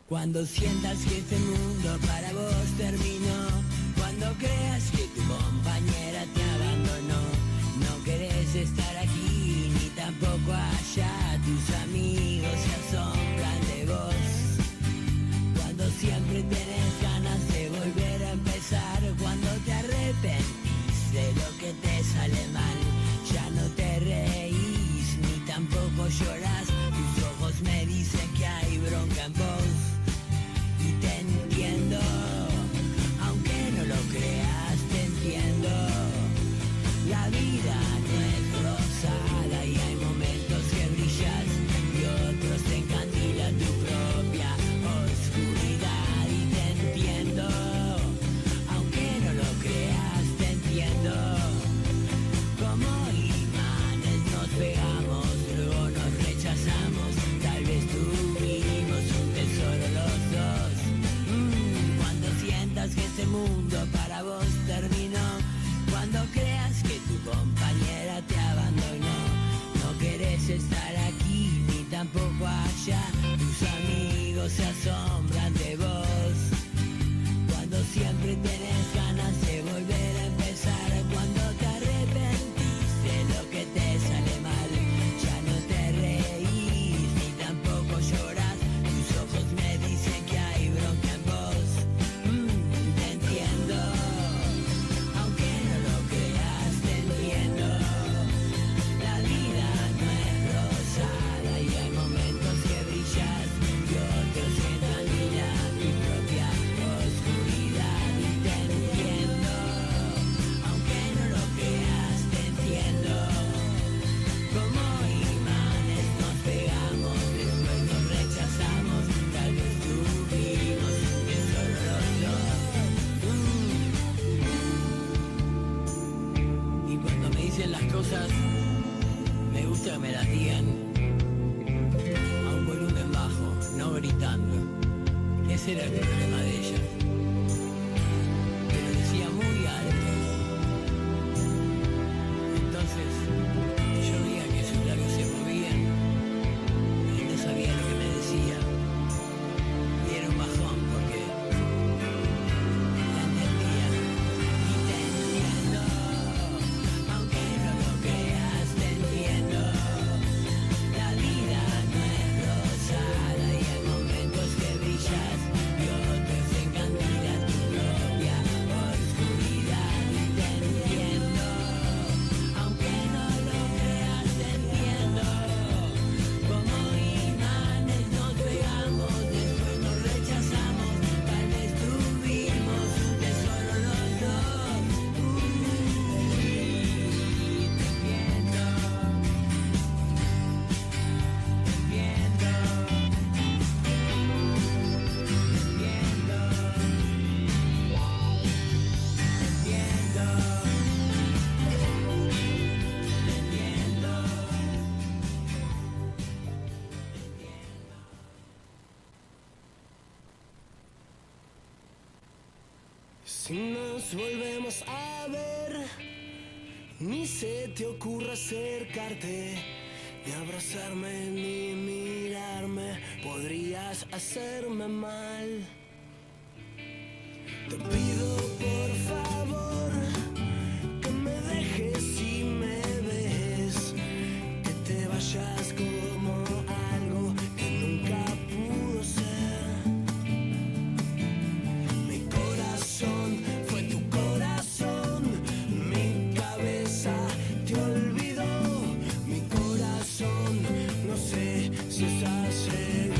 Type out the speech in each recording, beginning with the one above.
Cuando sientas que este mundo para vos terminó, cuando creas que tu compañera te abandonó, no querés estar aquí ni tampoco allá, tus amigos se asombran de vos. Cuando siempre tenés ganas de volver a empezar, cuando te arrepentís de lo que te sale mal, ya no te reís ni tampoco llorás, tus ojos me dicen que hay bronca en vos. Y te entiendo, aunque no lo creas, te entiendo. La vida no es rosada y hay momentos que brillas y otros te encandila tu propia oscuridad. Y te entiendo, aunque no lo creas, te entiendo. Como imanes nos pegamos, luego nos rechazamos. Tal vez tuvimos un tesoro los dos. Cuando sientas que este mundo para vos terminó, cuando creas que tu compañera te abandonó, no querés estar aquí ni tampoco allá, tus amigos se asombran de vos. Cuando siempre tenés ganas de volver a empezar, cuando te arrepentís de lo que te sale mal, ya no te reís ni tampoco llorás, tus ojos me dicen que hay bronca en vos. Te entiendo, aunque no lo creas, te entiendo. La vida no es rosada y hay momentos que brillas y otros que encandila tu propia oscuridad. Y te entiendo, aunque no lo creas, te entiendo. Como imanes nos pegamos, después nos rechazamos, tal vez tuvimos un tesoro los dos. Y cuando me dicen las cosas, me gusta que me las digan a un volumen bajo, no gritando. Ese era el problema de ella. Que lo decía muy alto. Entonces, yo veía que sus labios se movían y no sabía lo que me decía. Y era un bajón porque la entendía. Y te entiendo, aunque no lo creas, te entiendo. La vida no es rosada y hay momentos que brillas y otros encandilan tu propia oscuridad. Y te entiendo, aunque no lo creas, te entiendo. Como imanes nos pegamos, después nos rechazamos, tal vez tuvimos un tesoro los dos. Te entiendo, Si nos volvemos a ver, ni se te ocurra acercarte, ni abrazarme, ni mirarme, podrías hacerme mal. Te pido por favor que me dejes y me ves, que te vayas como algo que nunca pudo ser. Mi corazón fue tu corazón, mi cabeza te olvidó, mi corazón no sé si estás seguro.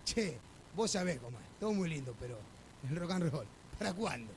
Che, vos sabés cómo es, todo muy lindo, pero el rock and roll, ¿para cuándo?